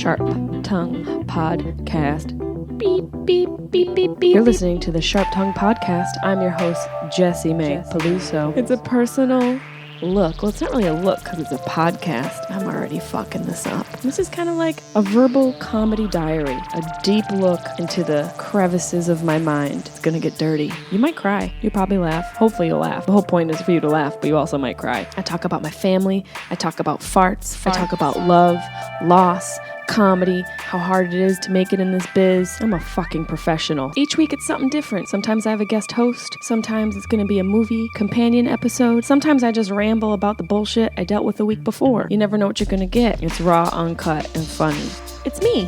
Sharp Tongue Podcast. Beep, beep, beep, beep, beep. You're listening to the Sharp Tongue Podcast. I'm your host, Jessimae Peluso. It's a personal look. Well, it's not really a look because it's a podcast. I'm already fucking this up. This is kind of like a verbal comedy diary, a deep look into the crevices of my mind. It's gonna get dirty. You might cry. You probably laugh. Hopefully you'll laugh. The whole point is for you to laugh, but you also might cry. I talk about my family. I talk about farts. I talk about love, loss, comedy, how hard it is to make it in this biz. I'm a fucking professional. Each week it's something different. Sometimes I have a guest host. Sometimes it's going to be a movie companion episode. Sometimes I just ramble about the bullshit I dealt with the week before. You never know what you're going to get. It's raw, uncut, and funny. It's me.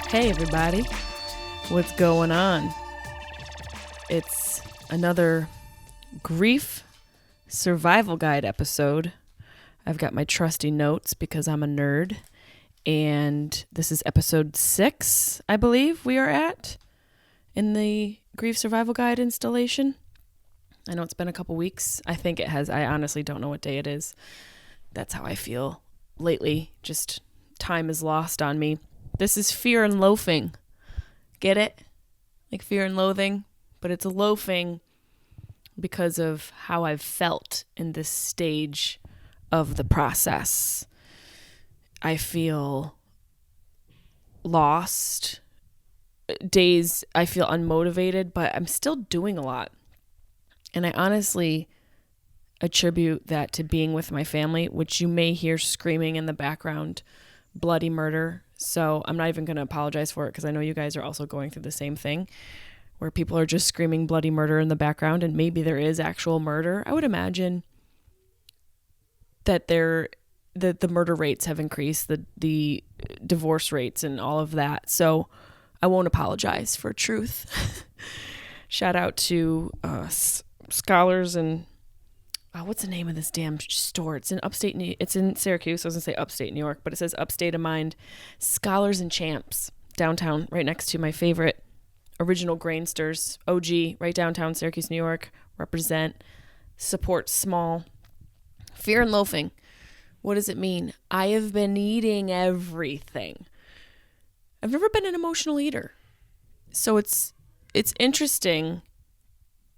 Hey everybody. What's going on? It's another grief survival guide episode. I've got my trusty notes because I'm a nerd, and this is episode 6, I believe we are at in the Grief Survival Guide installation. I know it's been a couple weeks. I think it has. I honestly don't know what day it is. That's how I feel lately. Just time is lost on me. This is Fear and Loafing. Get it? Like Fear and Loathing, but it's a loafing because of how I've felt in this stage of the process. I feel lost. Days I feel unmotivated, but I'm still doing a lot. And I honestly attribute that to being with my family, which you may hear screaming in the background, bloody murder. So I'm not even going to apologize for it because I know you guys are also going through the same thing where people are just screaming bloody murder in the background, and maybe there is actual murder. I would imagine that the murder rates have increased, the divorce rates and all of that. So I won't apologize for truth. Shout out to Scholars and what's the name of this damn store? It's in it's in Syracuse. I was gonna say upstate New York, but it says upstate of mind. Scholars and Champs downtown, right next to my favorite original Grainsters, OG, right downtown Syracuse, New York. Represent, support small. Fear and loafing. What does it mean? I have been eating everything. I've never been an emotional eater. So it's interesting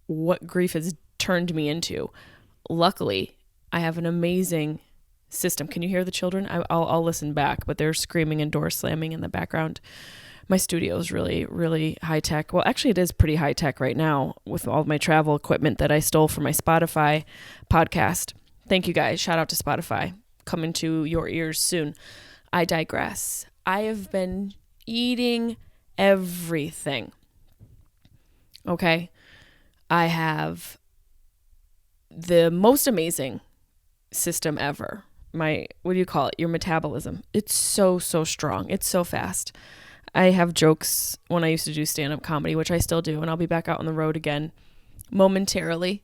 what grief has turned me into. Luckily, I have an amazing system. Can you hear the children? I'll listen back, but they're screaming and door slamming in the background. My studio is really, really high tech. Well, actually, it is pretty high tech right now with all of my travel equipment that I stole from my Spotify podcast. Thank you guys. Shout out to Spotify. Coming to your ears soon. I digress. I have been eating everything. Okay. I have the most amazing system ever. What do you call it? Your metabolism. It's so strong. It's so fast. I have jokes when I used to do stand-up comedy, which I still do, and I'll be back out on the road again momentarily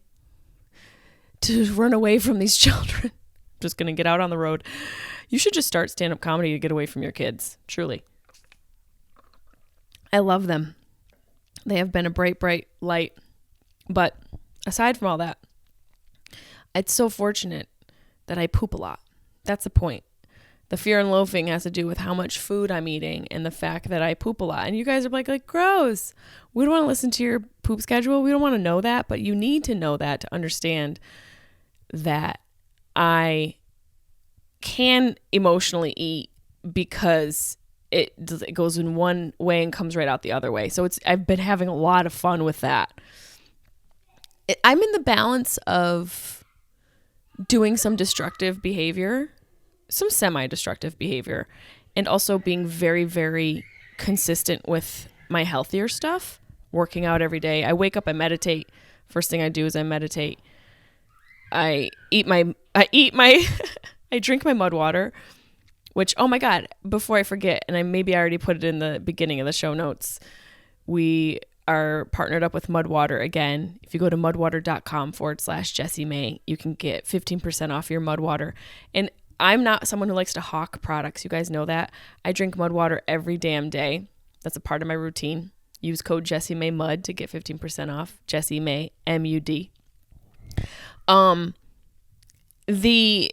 to run away from these children. Just going to get out on the road. You should just start stand-up comedy to get away from your kids. Truly. I love them. They have been a bright, bright light. But aside from all that, it's so fortunate that I poop a lot. That's the point. The fear and loafing has to do with how much food I'm eating and the fact that I poop a lot. And you guys are like, gross. We don't want to listen to your poop schedule. We don't want to know that, but you need to know that to understand that I can emotionally eat because it goes in one way and comes right out the other way. So I've been having a lot of fun with that. I'm in the balance of doing some destructive behavior, some semi-destructive behavior, and also being very, very consistent with my healthier stuff, working out every day. I wake up, I meditate. First thing I do is I meditate. I drink my mud water, which, oh my God, before I forget, and I already put it in the beginning of the show notes, we are partnered up with Mudwater again. If you go to mudwater.com/Jessimae, you can get 15% off your Mudwater. And I'm not someone who likes to hawk products. You guys know that. I drink Mudwater every damn day. That's a part of my routine. Use code Jessimae Mud to get 15% off. Jessimae, MUD. The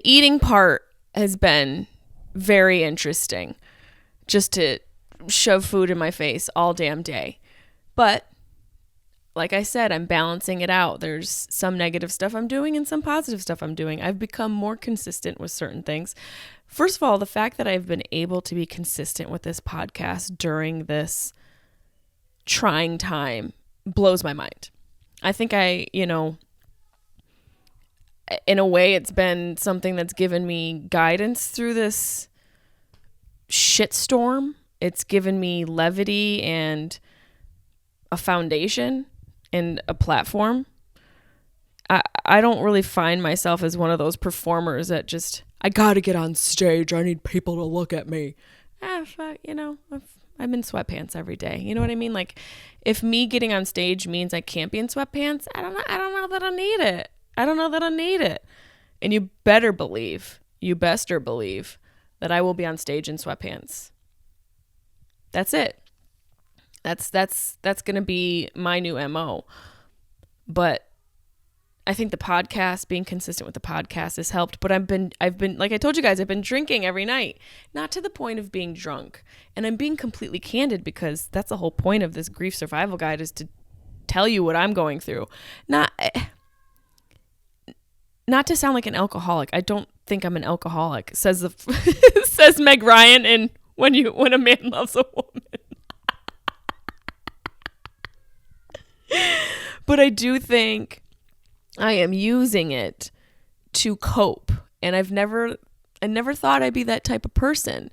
eating part has been very interesting just to shove food in my face all damn day. But like I said, I'm balancing it out. There's some negative stuff I'm doing and some positive stuff I'm doing. I've become more consistent with certain things. First of all, the fact that I've been able to be consistent with this podcast during this trying time blows my mind. I think in a way, it's been something that's given me guidance through this shitstorm. It's given me levity and a foundation and a platform. I don't really find myself as one of those performers that just, I gotta get on stage. I need people to look at me. I'm in sweatpants every day. You know what I mean? Like, if me getting on stage means I can't be in sweatpants, I don't know that I need it. I don't know that I need it. And you bester believe that I will be on stage in sweatpants. That's it. That's going to be my new MO. But I think the podcast, being consistent with the podcast has helped. But I've been, like I told you guys, I've been drinking every night, not to the point of being drunk. And I'm being completely candid because that's the whole point of this grief survival guide, is to tell you what I'm going through. Not to sound like an alcoholic. I don't think I'm an alcoholic, says says Meg Ryan in When a Man Loves a Woman. But I do think I am using it to cope. And I never thought I'd be that type of person.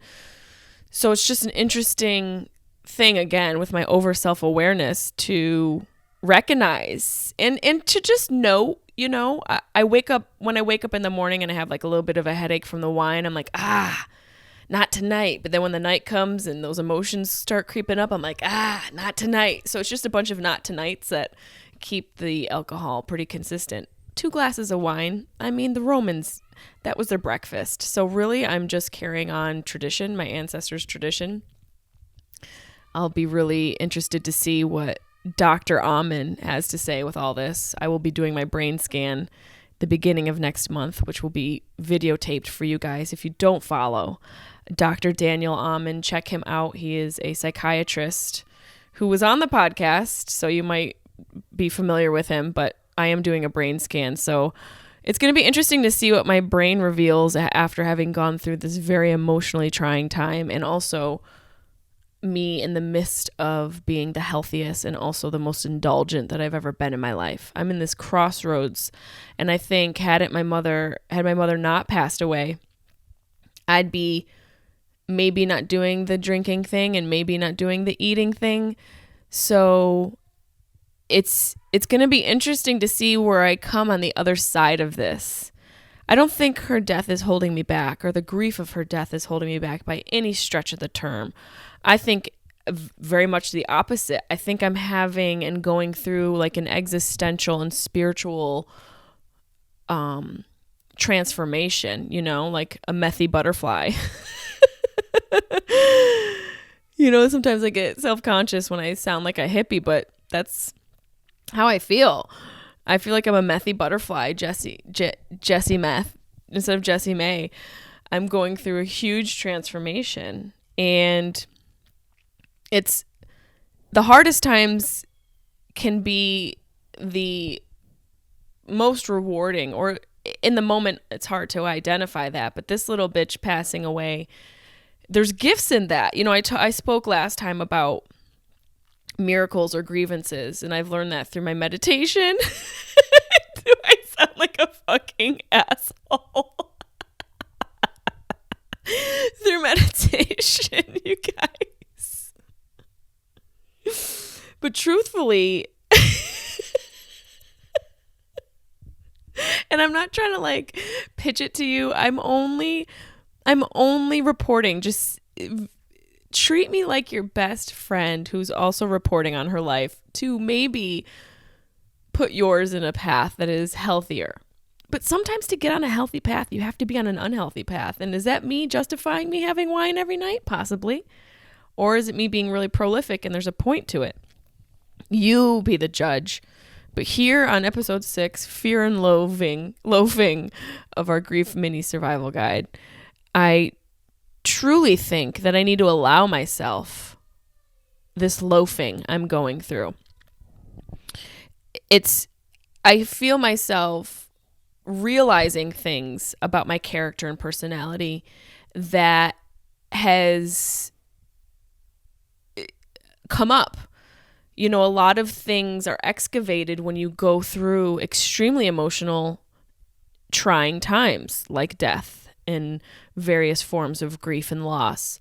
So it's just an interesting thing, again, with my over self-awareness, to recognize and to just know, I wake up in the morning and I have like a little bit of a headache from the wine. I'm like, not tonight. But then when the night comes and those emotions start creeping up, I'm like, not tonight. So it's just a bunch of not tonights that keep the alcohol pretty consistent. 2 glasses of wine. I mean, the Romans, that was their breakfast. So really, I'm just carrying on tradition, my ancestors' tradition. I'll be really interested to see what Dr. Amen has to say with all this. I will be doing my brain scan the beginning of next month, which will be videotaped for you guys. If you don't follow Dr. Daniel Amen, check him out. He is a psychiatrist who was on the podcast, so you might be familiar with him, but I am doing a brain scan. So it's going to be interesting to see what my brain reveals after having gone through this very emotionally trying time, and also me in the midst of being the healthiest and also the most indulgent that I've ever been in my life. I'm in this crossroads, and I think had my mother not passed away, I'd be maybe not doing the drinking thing and maybe not doing the eating thing. So it's going to be interesting to see where I come on the other side of this. I don't think her death is holding me back, or the grief of her death is holding me back by any stretch of the term. I think very much the opposite. I think I'm having and going through like an existential and spiritual transformation, like a methy butterfly. Sometimes I get self-conscious when I sound like a hippie, but that's how I feel. I feel like I'm a methy butterfly, Jessimae instead of Jessimae. I'm going through a huge transformation, and it's the hardest times can be the most rewarding, or in the moment it's hard to identify that. But this little bitch passing away, there's gifts in that. I spoke last time about miracles or grievances, and I've learned that through my meditation. Do I sound like a fucking asshole? Through meditation, you guys. But truthfully, and I'm not trying to pitch it to you. I'm only reporting. Just treat me like your best friend who's also reporting on her life, to maybe put yours in a path that is healthier. But sometimes to get on a healthy path, you have to be on an unhealthy path. And is that me justifying me having wine every night? Possibly. Or is it me being really prolific and there's a point to it? You be the judge. But here on episode 6, Fear and Loafing of our grief mini survival guide, I truly think that I need to allow myself this loafing I'm going through. I feel myself realizing things about my character and personality that has come up. A lot of things are excavated when you go through extremely emotional, trying times like death and various forms of grief and loss.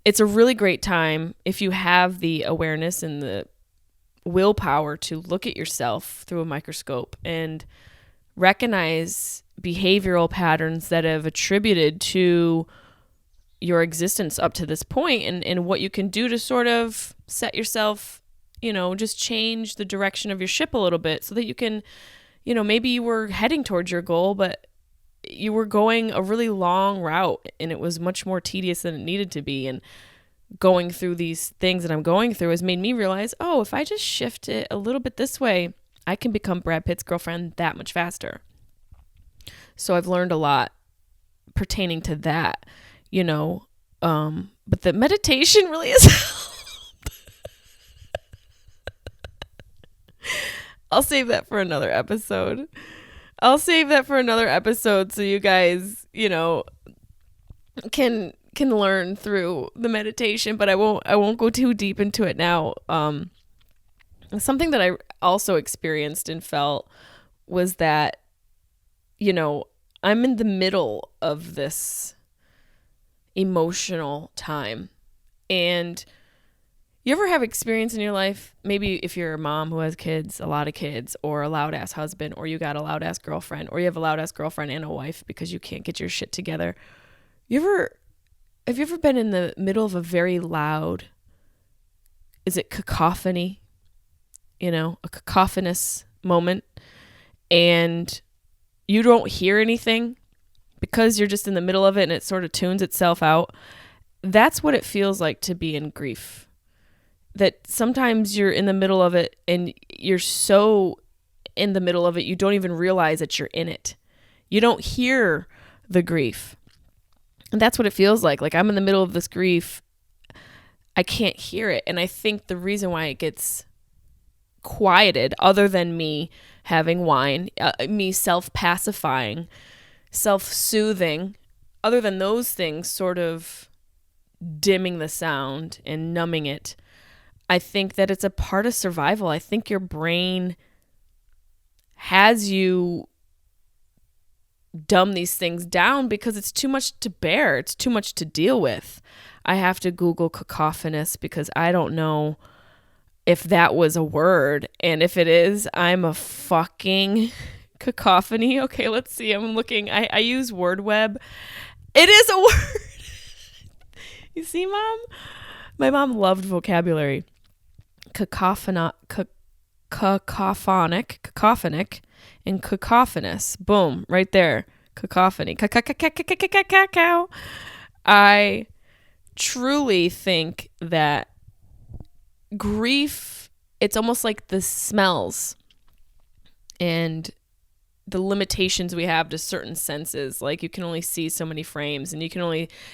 It's a really great time if you have the awareness and the willpower to look at yourself through a microscope and recognize behavioral patterns that have attributed to your existence up to this point, and what you can do to sort of set yourself, just change the direction of your ship a little bit so that you can, maybe you were heading towards your goal, but you were going a really long route and it was much more tedious than it needed to be. And going through these things that I'm going through has made me realize, oh, if I just shift it a little bit this way, I can become Brad Pitt's girlfriend that much faster. So I've learned a lot pertaining to that, but the meditation really is helped. I'll save that for another episode. So you guys, can learn through the meditation, but I won't go too deep into it now. Something that I also experienced and felt was that, I'm in the middle of this emotional time. And you ever have experience in your life, maybe if you're a mom who has kids, a lot of kids, or a loud ass husband, or you got a loud ass girlfriend, or you have a loud ass girlfriend and a wife because you can't get your shit together. Have you ever been in the middle of a very loud, is it cacophony? A cacophonous moment, and you don't hear anything because you're just in the middle of it and it sort of tunes itself out. That's what it feels like to be in grief. That sometimes you're in the middle of it and you're so in the middle of it, you don't even realize that you're in it. You don't hear the grief. And that's what it feels like. Like I'm in the middle of this grief. I can't hear it. And I think the reason why it gets quieted, other than me having wine, me self-pacifying, self-soothing, other than those things sort of dimming the sound and numbing it, I think that it's a part of survival. I think your brain has you dumb these things down because it's too much to bear. It's too much to deal with. I have to Google cacophonous because I don't know if that was a word. And if it is, I'm a fucking cacophony. Okay, let's see. I'm looking. I use Word Web. It is a word. You see, Mom? My mom loved vocabulary. Cacophonic, and cacophonous. Boom, right there. Cacophony. Cacao. I truly think that grief, it's almost like the smells and the limitations we have to certain senses. Like you can only see so many frames, and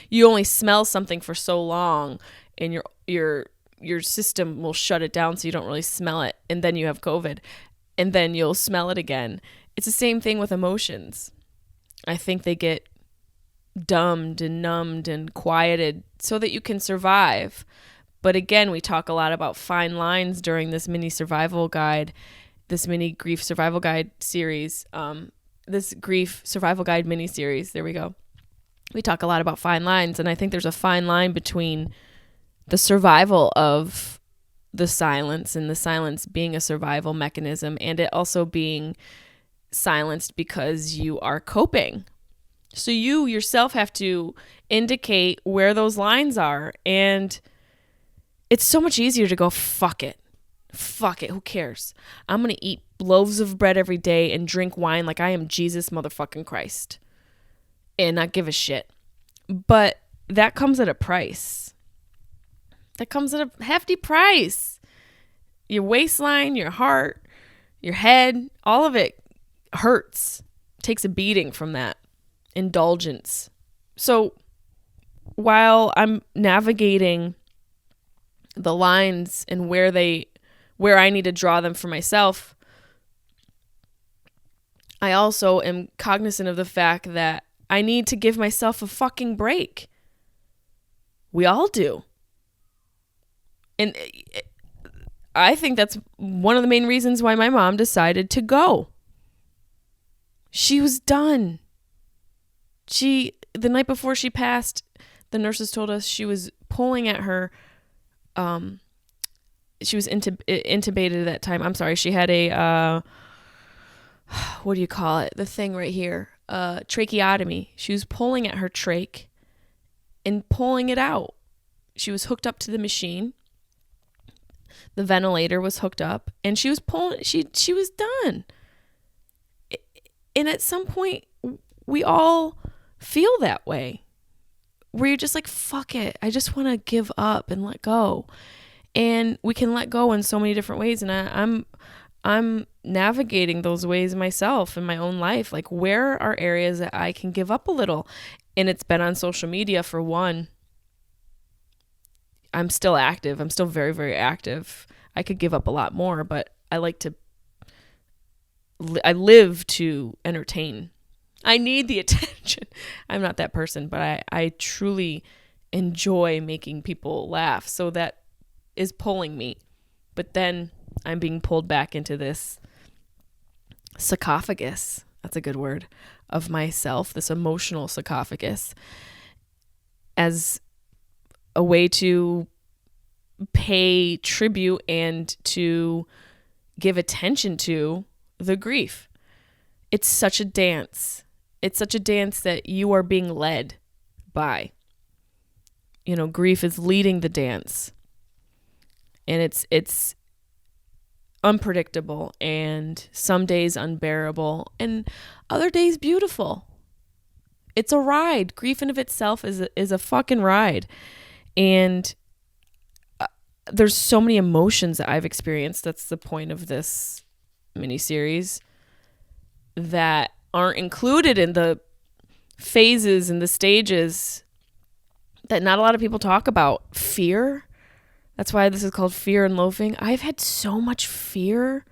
you only smell something for so long, and your system will shut it down so you don't really smell it, and then you have COVID, and then you'll smell it again. It's the same thing with emotions. I think they get dumbed and numbed and quieted so that you can survive. But again, we talk a lot about fine lines during this mini grief survival guide series, this grief survival guide mini series. There we go. We talk a lot about fine lines, and I think there's a fine line between the survival of the silence, and the silence being a survival mechanism, and it also being silenced because you are coping. So you yourself have to indicate where those lines are, and it's so much easier to go, fuck it, who cares? I'm going to eat loaves of bread every day and drink wine like I am Jesus motherfucking Christ and not give a shit. But that comes at a price. That comes at a hefty price. Your waistline, your heart, your head, all of it hurts. Takes a beating from that. Indulgence. So while I'm navigating the lines and where I need to draw them for myself, I also am cognizant of the fact that I need to give myself a fucking break. We all do. And I think that's one of the main reasons why my mom decided to go. She was done. The night before she passed, the nurses told us she was pulling at her, she was intubated at that time. I'm sorry. She had a, what do you call it? The thing right here, tracheotomy. She was pulling at her trach and pulling it out. She was hooked up to the machine. The ventilator was hooked up and she was pulling, she was done. And at some point, we all feel that way, where you're just like, fuck it. I just want to give up and let go. And we can let go in so many different ways. And I'm navigating those ways myself in my own life. Like, where are areas that I can give up a little? And it's been on social media for one. I'm still active. I'm still very, very active. I could give up a lot more, but I live to entertain. I need the attention. I'm not that person, but I truly enjoy making people laugh. So that is pulling me. But then I'm being pulled back into this sarcophagus. That's a good word. Of myself, this emotional sarcophagus, as a way to pay tribute and to give attention to the grief. It's such a dance. It's such a dance that you are being led by. You know, grief is leading the dance. And it's unpredictable, and some days unbearable, and other days beautiful. It's a ride. Grief in of itself is a fucking ride. And there's so many emotions that I've experienced. That's the point of this miniseries, that aren't included in the phases and the stages that not a lot of people talk about. Fear. That's why this is called Fear and Loafing. I've had so much fear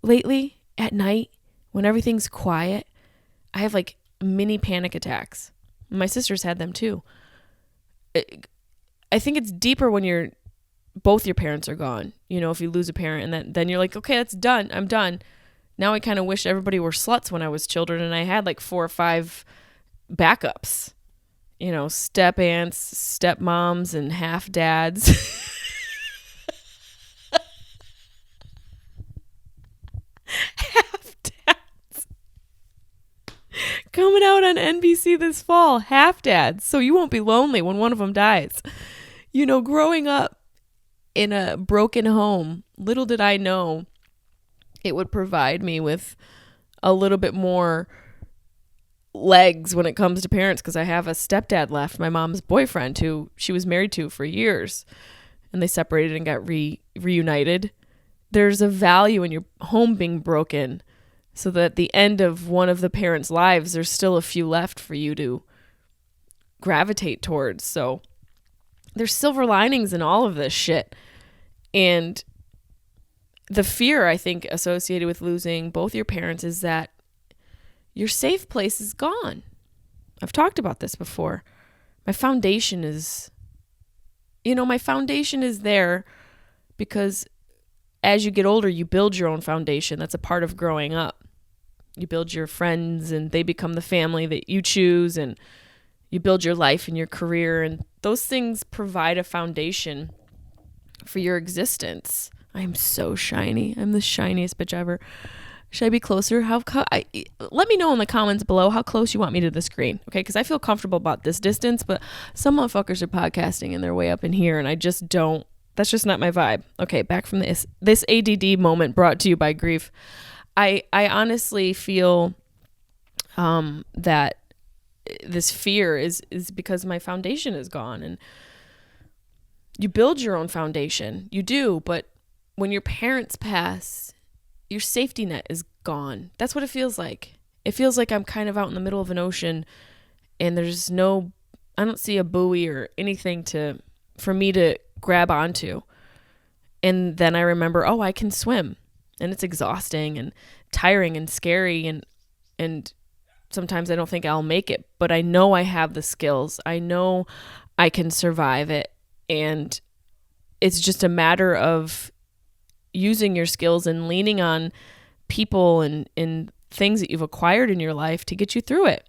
lately at night when everything's quiet. I have like mini panic attacks. My sister's had them too. I think it's deeper when both your parents are gone. You know, if you lose a parent, and then you're like, okay, that's done. I'm done. Now I kind of wish everybody were sluts when I was children, and I had like 4 or 5 backups. You know, step aunts, stepmoms, and half dads. Half dads. Coming out on NBC this fall. Half dads. So you won't be lonely when one of them dies. You know, growing up in a broken home, little did I know it would provide me with a little bit more legs when it comes to parents, because I have a stepdad left, my mom's boyfriend, who she was married to for years, and they separated and got reunited. There's a value in your home being broken, so that at the end of one of the parents' lives, there's still a few left for you to gravitate towards. So there's silver linings in all of this shit. And the fear, I think, associated with losing both your parents is that your safe place is gone. I've talked about this before. My foundation is there because as you get older, you build your own foundation. That's a part of growing up. You build your friends and they become the family that you choose, and you build your life and your career, and those things provide a foundation for your existence. I am so shiny. I'm the shiniest bitch ever. Should I be closer? Let me know in the comments below how close you want me to the screen, okay? Because I feel comfortable about this distance, but some motherfuckers are podcasting and they're way up in here, and I just don't. That's just not my vibe. Okay, back from this ADD moment brought to you by grief. I honestly feel that this fear is because my foundation is gone, and you build your own foundation. You do, but when your parents pass, your safety net is gone. That's what it feels like. It feels like I'm kind of out in the middle of an ocean and there's no I don't see a buoy or anything for me to grab onto. And then I remember, oh, I can swim. And it's exhausting and tiring and scary, and sometimes I don't think I'll make it, but I know I have the skills. I know I can survive it. And it's just a matter of using your skills and leaning on people and things that you've acquired in your life to get you through it.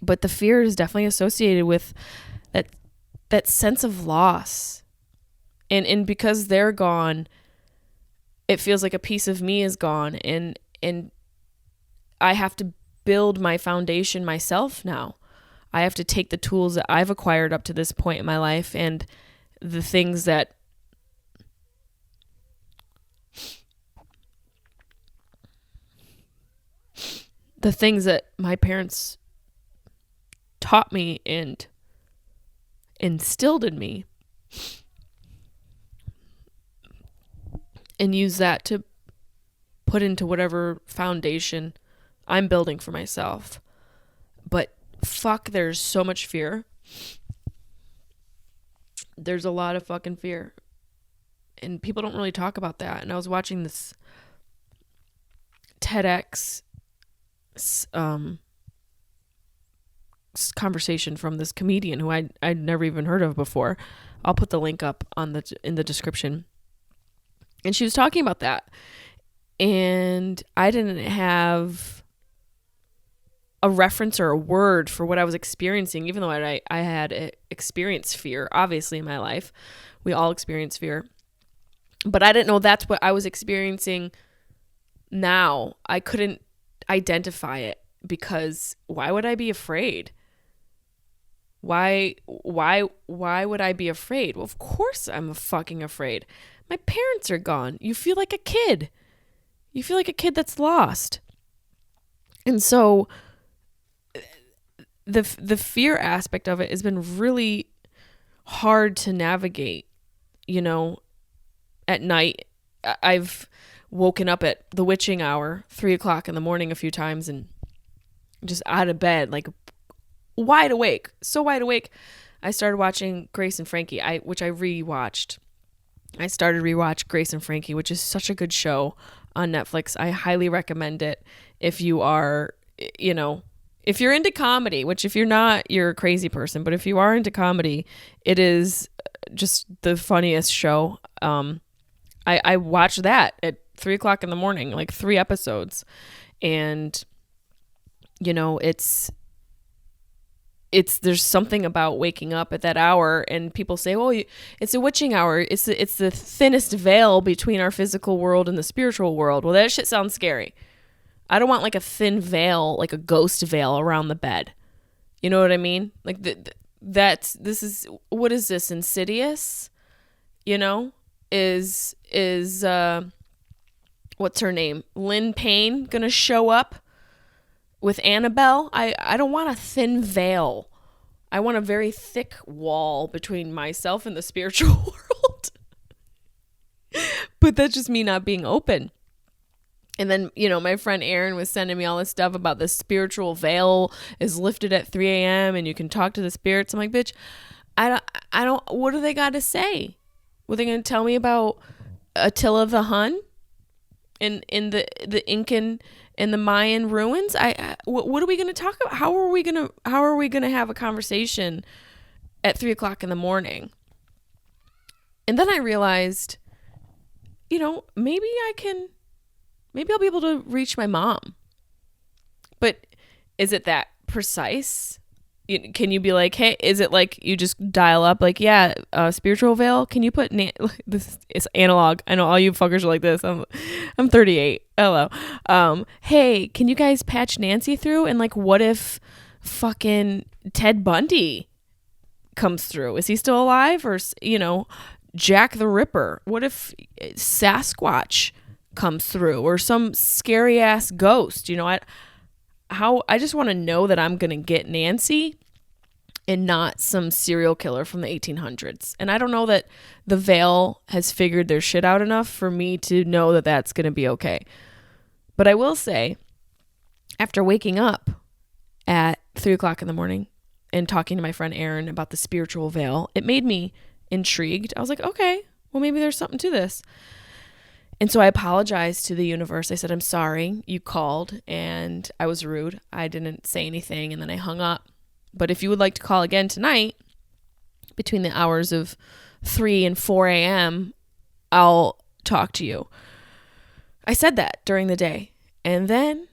But the fear is definitely associated with that sense of loss. And because they're gone, it feels like a piece of me is gone, and I have to build my foundation myself now. I have to take the tools that I've acquired up to this point in my life and the things that my parents taught me and instilled in me, and use that to put into whatever foundation I'm building for myself. But fuck, there's so much fear. There's a lot of fucking fear. And people don't really talk about that. And I was watching this TEDx conversation from this comedian who I'd never even heard of before. I'll put the link up in the description. And she was talking about that. And I didn't have a reference or a word for what I was experiencing, even though I had experienced fear, obviously, in my life. We all experience fear. But I didn't know that's what I was experiencing now. I couldn't identify it because why would I be afraid? Why would I be afraid? Well, of course I'm fucking afraid. My parents are gone. You feel like a kid. You feel like a kid that's lost. And so the fear aspect of it has been really hard to navigate, at night. I've woken up at the witching hour, 3:00 in the morning a few times, and just out of bed, like wide awake, so wide awake. I started watching Grace and Frankie, which I rewatched. I started rewatch Grace and Frankie, which is such a good show on Netflix. I highly recommend it if you are, if you're into comedy, which if you're not, you're a crazy person. But if you are into comedy, it is just the funniest show. I watched that at 3:00 in the morning, like 3 episodes. And, there's something about waking up at that hour, and people say, oh, it's a witching hour. It's the thinnest veil between our physical world and the spiritual world. Well, that shit sounds scary. I don't want like a thin veil, like a ghost veil around the bed. You know what I mean? Like what is this, Insidious? Is what's her name? Lynn Payne gonna show up with Annabelle? I don't want a thin veil. I want a very thick wall between myself and the spiritual world. But that's just me not being open. And then, my friend Erin was sending me all this stuff about the spiritual veil is lifted at 3 a.m. and you can talk to the spirits. I'm like, bitch, I don't, what do they got to say? Were they going to tell me about Attila the Hun in the Incan and the Mayan ruins? What are we going to talk about? How are we going to have a conversation at 3:00 in the morning? And then I realized, maybe I'll be able to reach my mom. But is it that precise? Can you be like, hey, is it like you just dial up like, yeah, spiritual veil? Can you put this is analog. I know all you fuckers are like this. I'm 38. Hello. Hey, can you guys patch Nancy through? And like, what if fucking Ted Bundy comes through? Is he still alive? Or, Jack the Ripper? What if Sasquatch comes through, or some scary ass ghost? I just want to know that I'm going to get Nancy and not some serial killer from the 1800s. And I don't know that the veil has figured their shit out enough for me to know that that's going to be okay. But I will say, after waking up at 3:00 in the morning and talking to my friend Erin about the spiritual veil, it made me intrigued. I was like, okay, well, maybe there's something to this. And so I apologized to the universe. I said, I'm sorry you called and I was rude. I didn't say anything, and then I hung up. But if you would like to call again tonight between the hours of 3 and 4 a.m., I'll talk to you. I said that during the day. And then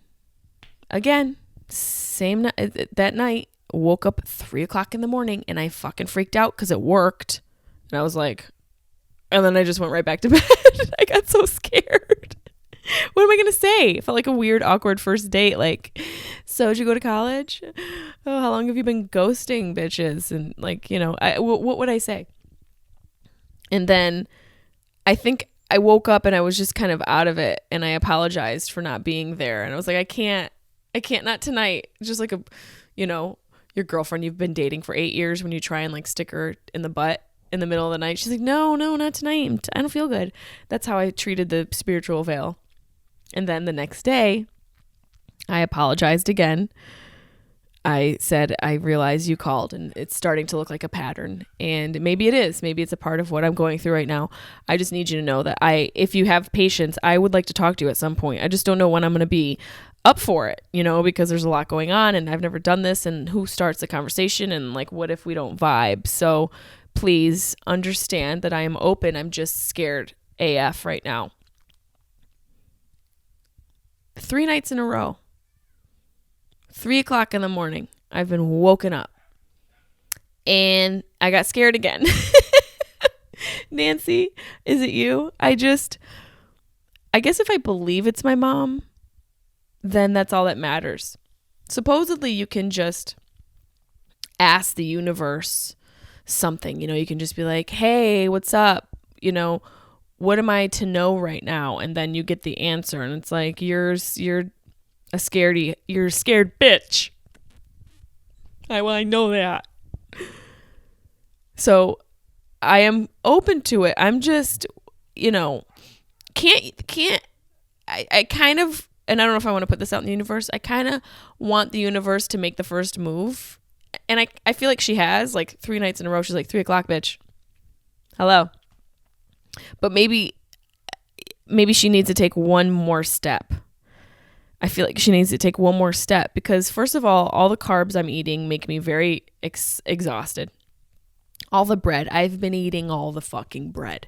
again, that night, woke up at 3 o'clock in the morning and I fucking freaked out because it worked. And I was like, and then I just went right back to bed. I got so scared. What am I going to say? It felt like a weird, awkward first date. Like, so did you go to college? Oh, how long have you been ghosting bitches? And like, what would I say? And then I think I woke up and I was just kind of out of it, and I apologized for not being there. And I was like, I can't, not tonight. Just like your girlfriend you've been dating for 8 years, when you try and like stick her in the butt in the middle of the night. She's like, no, not tonight. I don't feel good. That's how I treated the spiritual veil. And then the next day, I apologized again. I said, I realize you called and it's starting to look like a pattern. And maybe it is. Maybe it's a part of what I'm going through right now. I just need you to know that if you have patience, I would like to talk to you at some point. I just don't know when I'm going to be up for it, because there's a lot going on and I've never done this, and who starts the conversation, and like, what if we don't vibe? So please understand that I am open. I'm just scared AF right now. 3 nights in a row. 3 o'clock in the morning, I've been woken up and I got scared again. Nancy, is it you? I guess if I believe it's my mom, then that's all that matters. Supposedly you can just ask the universe something, you can just be like, hey, what's up? What am I to know right now? And then you get the answer, and it's like, you're a scared bitch. I know that. So I am open to it. I'm just, can't, I kind of, and I don't know if I want to put this out in the universe. I kind of want the universe to make the first move. And I feel like she has, like 3 nights in a row. She's like, 3 o'clock, bitch. Hello. But maybe she needs to take one more step. I feel like she needs to take one more step because, first of all the carbs I'm eating make me very exhausted. All the bread. I've been eating all the fucking bread.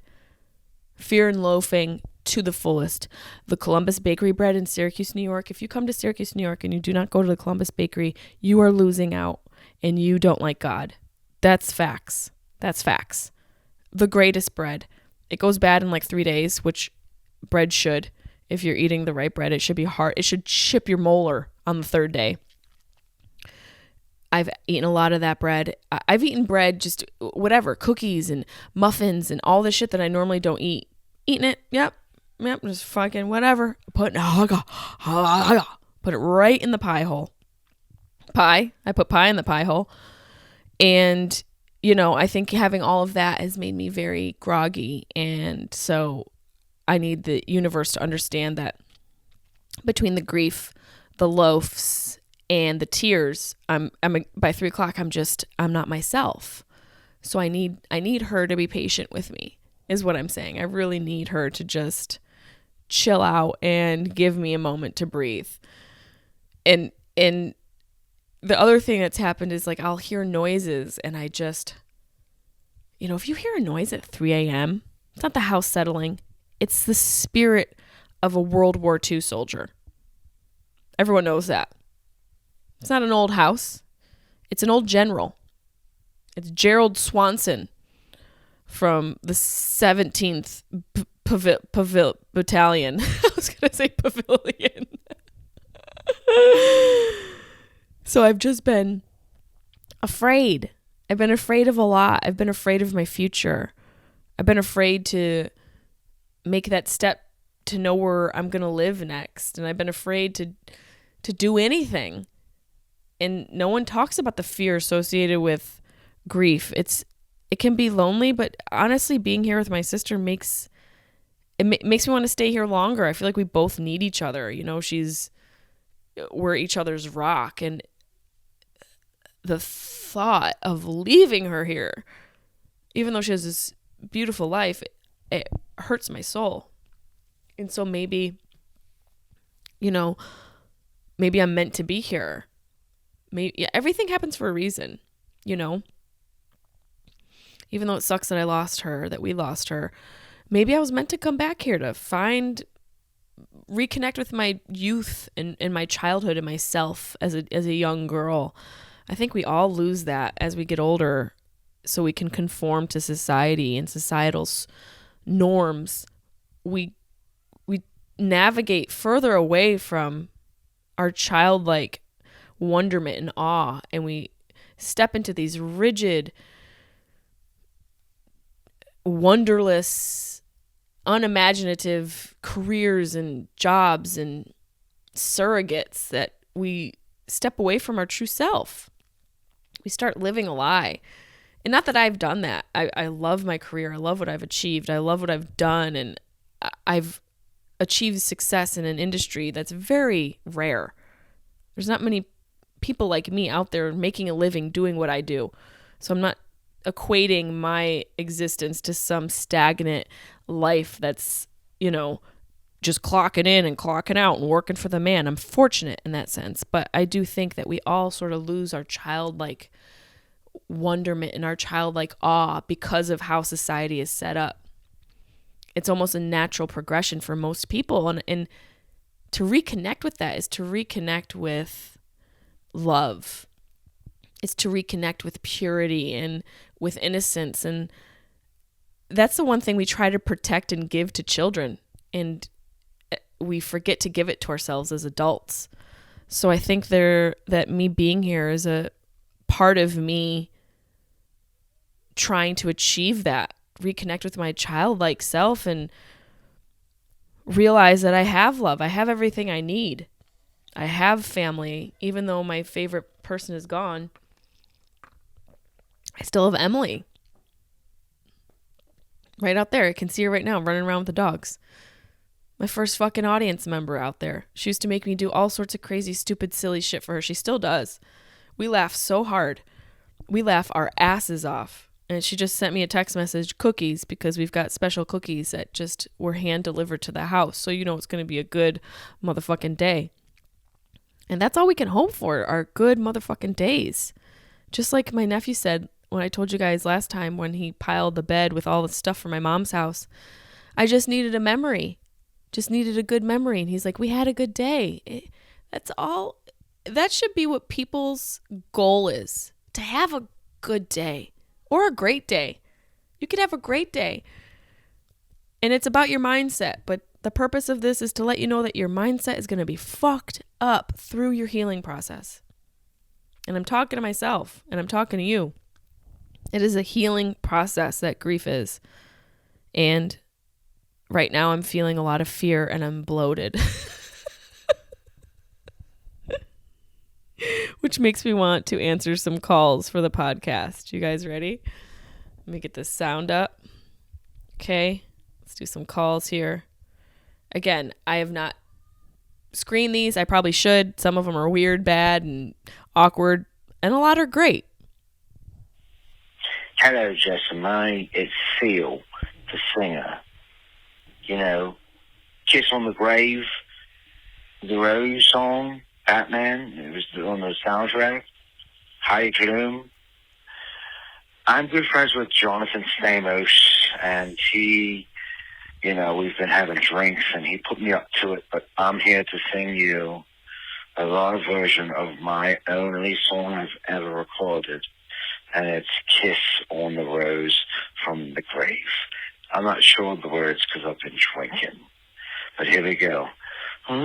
Fear and loafing to the fullest. The Columbus Bakery bread in Syracuse, New York. If you come to Syracuse, New York and you do not go to the Columbus Bakery, you are losing out and you don't like God. That's facts. The greatest bread. It goes bad in like 3 days, which bread should. If you're eating the right bread, it should be hard. It should chip your molar on the 3rd day. I've eaten a lot of that bread. I've eaten bread, just whatever, cookies and muffins and all the shit that I normally don't eat. Eating it. Yep. Just fucking whatever. Put it right in the pie hole. I put pie in the pie hole. And, I think having all of that has made me very groggy. And so I need the universe to understand that between the grief, the loafs, and the tears, by 3 o'clock, I'm not myself. So I need her to be patient with me, is what I'm saying. I really need her to just chill out and give me a moment to breathe. And the other thing that's happened is, like, I'll hear noises and I just, if you hear a noise at 3 a.m., it's not the house settling. It's the spirit of a World War II soldier. Everyone knows that. It's not an old house. It's an old general. It's Gerald Swanson from the 17th Battalion. I was going to say pavilion. So I've just been afraid. I've been afraid of a lot. I've been afraid of my future. I've been afraid to make that step to know where I'm going to live next. And I've been afraid to do anything. And no one talks about the fear associated with grief. It can be lonely, but honestly, being here with my sister makes me want to stay here longer. I feel like we both need each other. We're each other's rock. And the thought of leaving her here, even though she has this beautiful life, it hurts my soul. And so maybe, maybe I'm meant to be here. Maybe everything happens for a reason, Even though it sucks that I lost her, that we lost her, maybe I was meant to come back here to reconnect with my youth and my childhood and myself as a young girl. I think we all lose that as we get older, so we can conform to society and societal norms. We navigate further away from our childlike wonderment and awe, and we step into these rigid, wonderless, unimaginative careers and jobs and surrogates that we step away from our true self. We start living a lie. And not that I've done that. I love my career. I love what I've achieved. I love what I've done. And I've achieved success in an industry that's very rare. There's not many people like me out there making a living doing what I do. So I'm not equating my existence to some stagnant life that's, just clocking in and clocking out and working for the man. I'm fortunate in that sense. But I do think that we all sort of lose our childlike wonderment and our childlike awe because of how society is set up. It's almost a natural progression for most people. And to reconnect with that is to reconnect with love. It's to reconnect with purity and with innocence. And that's the one thing we try to protect and give to children. And we forget to give it to ourselves as adults. So I think that me being here is a part of me trying to achieve that, reconnect with my childlike self and realize that I have love. I have everything I need. I have family. Even though my favorite person is gone, I still have Emily. Right out there. I can see her right now running around with the dogs. My first fucking audience member out there. She used to make me do all sorts of crazy, stupid, silly shit for her. She still does. We laugh so hard. We laugh our asses off. And she just sent me a text message, cookies, because we've got special cookies that just were hand delivered to the house. So it's going to be a good motherfucking day. And that's all we can hope for, are good motherfucking days. Just like my nephew said when I told you guys last time when he piled the bed with all the stuff from my mom's house. I just needed a memory. Just needed a good memory. And he's like, we had a good day. That's all. That should be what people's goal is, to have a good day. Or a great day. You could have a great day. And it's about your mindset. But the purpose of this is to let you know that your mindset is going to be fucked up through your healing process. And I'm talking to myself. And I'm talking to you. It is a healing process that grief is. And right now I'm feeling a lot of fear and I'm bloated. Which makes me want to answer some calls for the podcast. You guys ready? Let me get this sound up. Okay, let's do some calls here. Again, I have not screened these. I probably should. Some of them are weird, bad, and awkward, and a lot are great. Hello, Jessimae. It's Seal, the singer. Kiss on the Grave, the Rose song. Batman, it was on the soundtrack. High Gloom. I'm good friends with Jonathan Stamos, and he, we've been having drinks, and he put me up to it, but I'm here to sing you a live version of my only song I've ever recorded, and it's Kiss on the Rose from the Grave. I'm not sure of the words because I've been drinking, but here we go. Love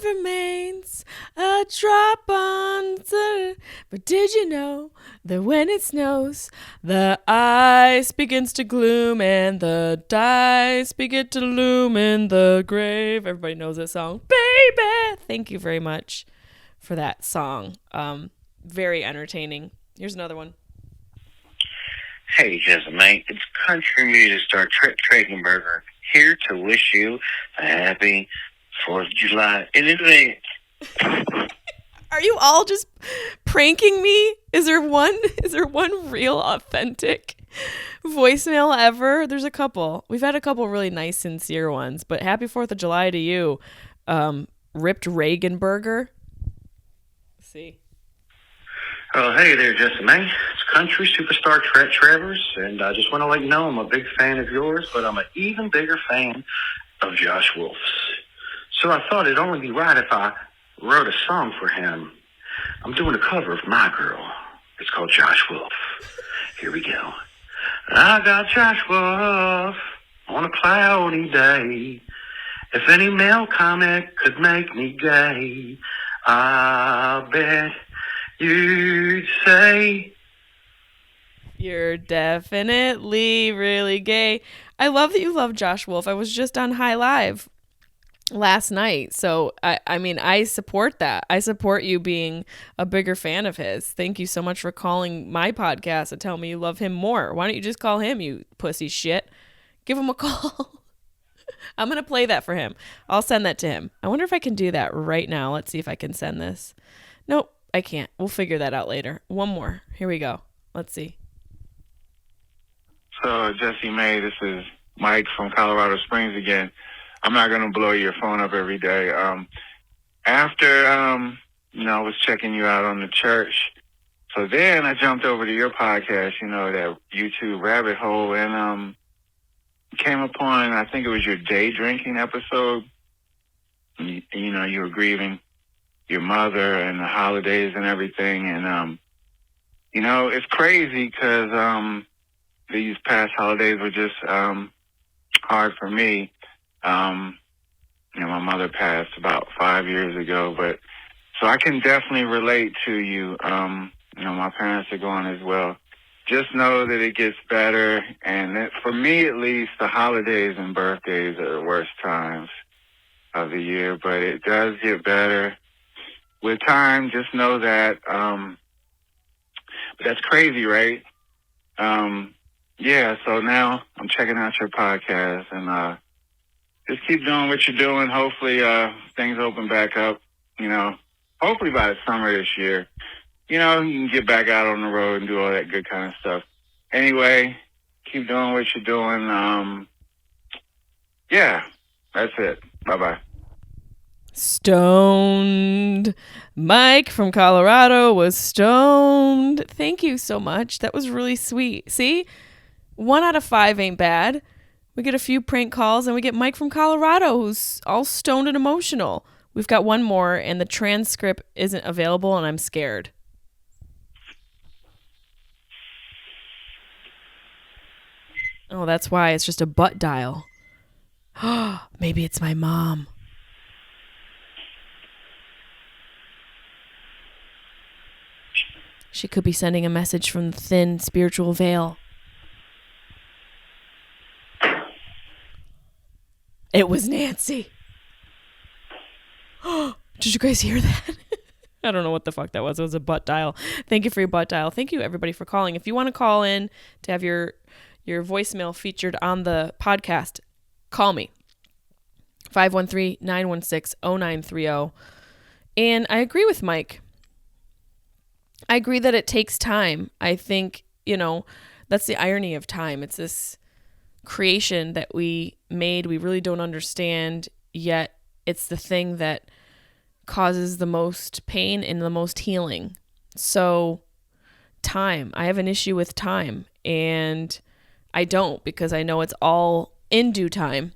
remains a drop on the... But did you know that when it snows, the ice begins to gloom and the dice begin to loom in the grave? Everybody knows that song. Baby! Thank you very much for that song. Very entertaining. Here's another one. Hey, Jessimae, it's country music star Trip Tragenberger here to wish you a happy 4th of July in advance. Are you all just pranking me? Is there one real authentic voicemail ever? There's a couple. We've had a couple really nice, sincere ones, but happy 4th of July to you, Ripped Reaganburger. Let's see. Oh, hey there, Jessimae. It's country superstar Trent Travers, and I just want to let you know I'm a big fan of yours, but I'm an even bigger fan of Josh Wolf's. So I thought it'd only be right if I wrote a song for him. I'm doing a cover of My Girl. It's called Josh Wolf. Here we go. I got Josh Wolf on a cloudy day. If any male comic could make me gay, I bet you'd say you're definitely really gay. I love that you love Josh Wolf. I was just on High Live last night. So, I mean, I support that. I support you being a bigger fan of his. Thank you so much for calling my podcast and tell me you love him more. Why don't you just call him, you pussy shit? Give him a call. I'm going to play that for him. I'll send that to him. I wonder if I can do that right now. Let's see if I can send this. Nope, I can't. We'll figure that out later. One more. Here we go. Let's see. So, Jessimae, this is Mike from Colorado Springs again. I'm not going to blow your phone up every day. After, I was checking you out on the church. So then I jumped over to your podcast, that YouTube rabbit hole, and came upon, I think it was your day drinking episode. You were grieving your mother and the holidays and everything. And, it's crazy because these past holidays were just hard for me. My mother passed about 5 years ago, but so I can definitely relate to you. My parents are gone as well. Just know that it gets better, and for me at least, the holidays and birthdays are the worst times of the year, but it does get better with time. Just know that. But that's crazy, right? Yeah. So now I'm checking out your podcast and. Just keep doing what you're doing. Hopefully, things open back up, hopefully by the summer this year. You can get back out on the road and do all that good kind of stuff. Anyway, keep doing what you're doing. Yeah, that's it. Bye-bye. Stoned. Mike from Colorado was stoned. Thank you so much. That was really sweet. See? 1 out of 5 ain't bad. We get a few prank calls, and we get Mike from Colorado, who's all stoned and emotional. We've got one more, and the transcript isn't available, and I'm scared. Oh, that's why. It's just a butt dial. Maybe it's my mom. She could be sending a message from the thin spiritual veil. It was Nancy. Did you guys hear that? I don't know what the fuck that was. It was a butt dial. Thank you for your butt dial. Thank you, everybody, for calling. If you want to call in to have your voicemail featured on the podcast, call me. 513-916-0930. And I agree with Mike. I agree that it takes time. I think, that's the irony of time. It's this creation that we made, we really don't understand, yet it's the thing that causes the most pain and the most healing. So time, I have an issue with time, and I don't, because I know it's all in due time.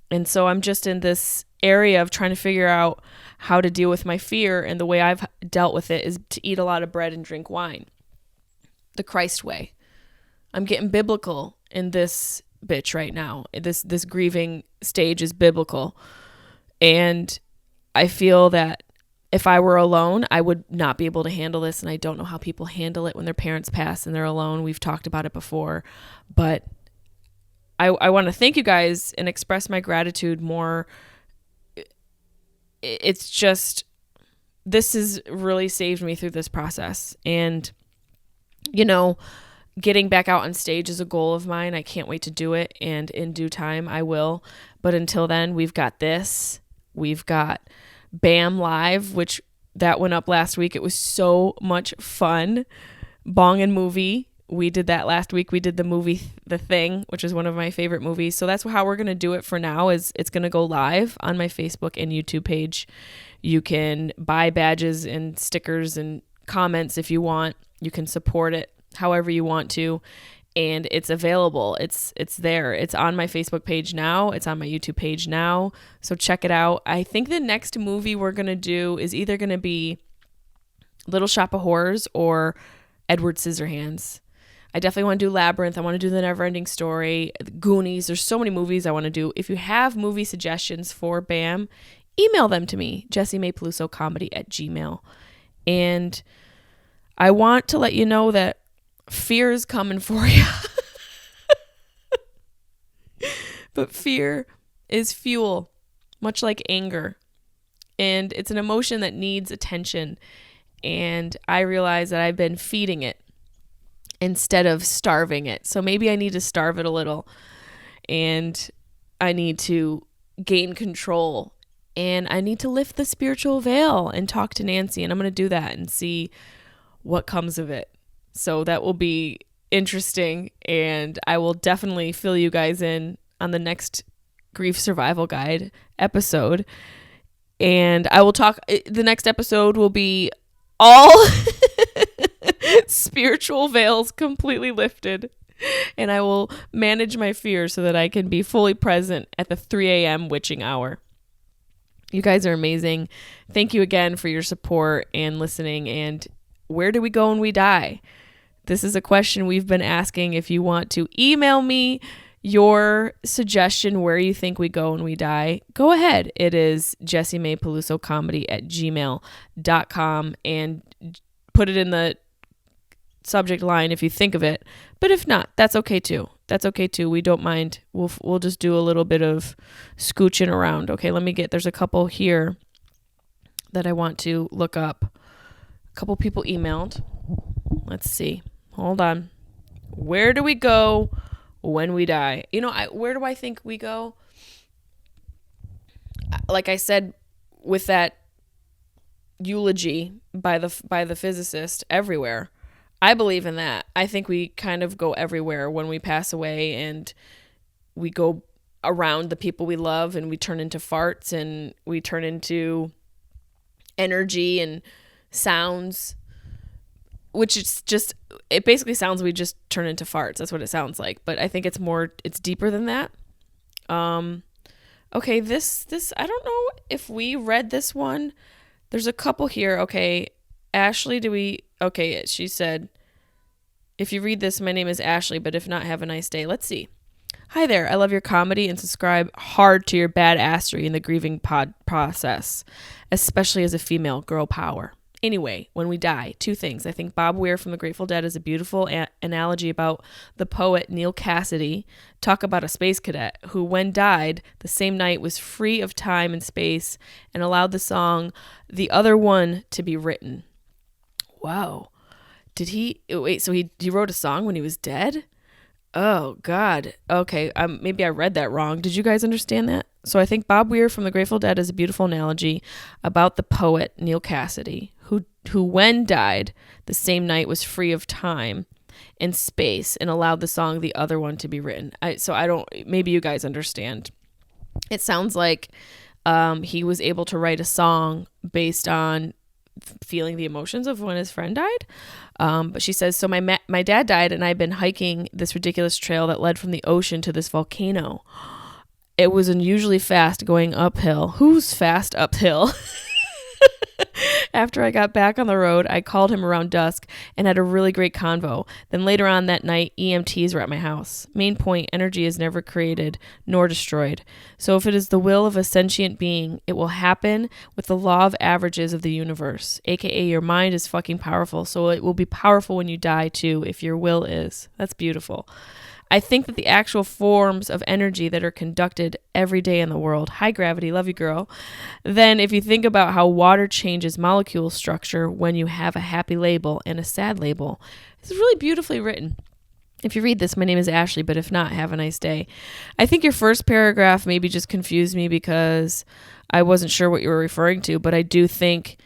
And so I'm just in this area of trying to figure out how to deal with my fear, and the way I've dealt with it is to eat a lot of bread and drink wine. The Christ way. I'm getting biblical in this bitch right now. This grieving stage is biblical. And I feel that if I were alone, I would not be able to handle this. And I don't know how people handle it when their parents pass and they're alone. We've talked about it before. But I want to thank you guys and express my gratitude more. It's just, this has really saved me through this process. And, getting back out on stage is a goal of mine. I can't wait to do it, and in due time I will. But until then, we've got this. We've got BAM Live, which that went up last week. It was so much fun. Bong and Movie. We did that last week. We did the movie The Thing, which is one of my favorite movies. So that's how we're going to do it for now. Is it's going to go live on my Facebook and YouTube page. You can buy badges and stickers and comments if you want. You can support it however you want to. And it's available. It's there. It's on my Facebook page now. It's on my YouTube page now. So check it out. I think the next movie we're going to do is either going to be Little Shop of Horrors or Edward Scissorhands. I definitely want to do Labyrinth. I want to do The Neverending Story, Goonies. There's so many movies I want to do. If you have movie suggestions for BAM, email them to me, jessimaepelusocomedy@gmail.com. And I want to let you know that fear is coming for you. But fear is fuel, much like anger. And it's an emotion that needs attention. And I realize that I've been feeding it instead of starving it. So maybe I need to starve it a little, and I need to gain control, and I need to lift the spiritual veil and talk to Nancy, and I'm going to do that and see what comes of it. So that will be interesting, and I will definitely fill you guys in on the next Grief Survival Guide episode. And I will talk, the next episode will be all spiritual veils completely lifted, and I will manage my fear so that I can be fully present at the 3 a.m. witching hour. You guys are amazing. Thank you again for your support and listening. And where do we go when we die? This is a question we've been asking. If you want to email me your suggestion where you think we go when we die, go ahead. It is jessimaepelusocomedy@gmail.com, and put it in the subject line if you think of it. But if not, that's okay too. That's okay too. We don't mind. We'll just do a little bit of scooching around. Okay, there's a couple here that I want to look up. A couple people emailed. Let's see. Hold on. Where do we go when we die? Where do I think we go? Like I said, with that eulogy by the physicist, everywhere. I believe in that. I think we kind of go everywhere when we pass away, and we go around the people we love, and we turn into farts, and we turn into energy and sounds, which is just, it basically sounds we just turn into farts. That's what it sounds like. But I think it's deeper than that. Okay, this I don't know if we read this one. There's a couple here. Okay, Ashley, okay, she said, if you read this, my name is Ashley, but if not, have a nice day. Let's see. Hi there. I love your comedy and subscribe hard to your badassery in the grieving process, especially as a female. Girl power. Anyway, when we die, two things. I think Bob Weir from the Grateful Dead is a beautiful analogy about the poet Neil Cassidy. Talk about a space cadet who, when died, the same night was free of time and space and allowed the song The Other One to be written. Wow. Did he? Wait, so he wrote a song when he was dead? Oh, God. Okay, maybe I read that wrong. Did you guys understand that? So I think Bob Weir from the Grateful Dead is a beautiful analogy about the poet Neil Cassidy, who when died, the same night was free of time and space and allowed the song The Other One to be written. Maybe you guys understand. It sounds like he was able to write a song based on feeling the emotions of when his friend died. But she says, so my dad died, and I've been hiking this ridiculous trail that led from the ocean to this volcano. It was unusually fast going uphill. Who's fast uphill? After I got back on the road, I called him around dusk and had a really great convo. Then later on that night, EMTs were at my house. Main point, energy is never created nor destroyed. So if it is the will of a sentient being, it will happen with the law of averages of the universe, aka your mind is fucking powerful, so it will be powerful when you die too, if your will is. That's beautiful. I think that the actual forms of energy that are conducted every day in the world, high gravity, love you girl, then if you think about how water changes molecule structure when you have a happy label and a sad label, it's really beautifully written. If you read this, my name is Ashley, but if not, have a nice day. I think your first paragraph maybe just confused me because I wasn't sure what you were referring to, but I do think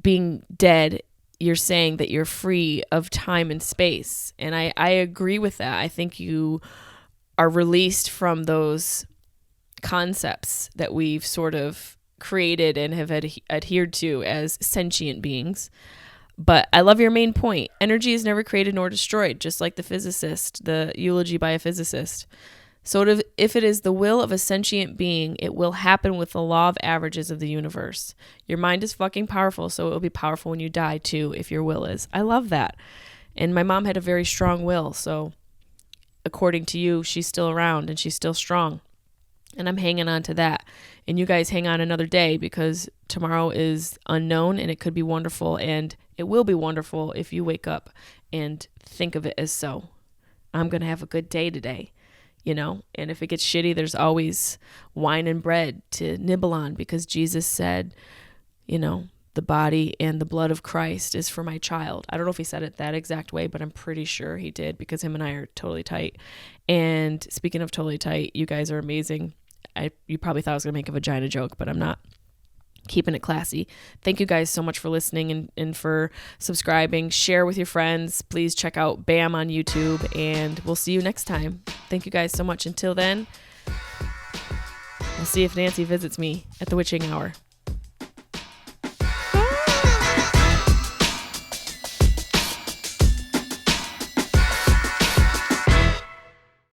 being dead, you're saying that you're free of time and space. And I agree with that. I think you are released from those concepts that we've sort of created and have adhered to as sentient beings. But I love your main point. Energy is never created nor destroyed, just like the eulogy by a physicist. So if it is the will of a sentient being, it will happen with the law of averages of the universe. Your mind is fucking powerful, so it will be powerful when you die too, if your will is. I love that. And my mom had a very strong will, so according to you, she's still around and she's still strong. And I'm hanging on to that. And you guys hang on another day, because tomorrow is unknown and it could be wonderful. And it will be wonderful if you wake up and think of it as so. I'm going to have a good day today, And if it gets shitty, there's always wine and bread to nibble on, because Jesus said, the body and the blood of Christ is for my child. I don't know if he said it that exact way, but I'm pretty sure he did, because him and I are totally tight. And speaking of totally tight, you guys are amazing. You probably thought I was going to make a vagina joke, but I'm not. Keeping it classy. Thank you guys so much for listening and for subscribing. Share with your friends. Please check out BAM on YouTube, and we'll see you next time. Thank you guys so much. Until then, we'll see if Nancy visits me at the witching hour.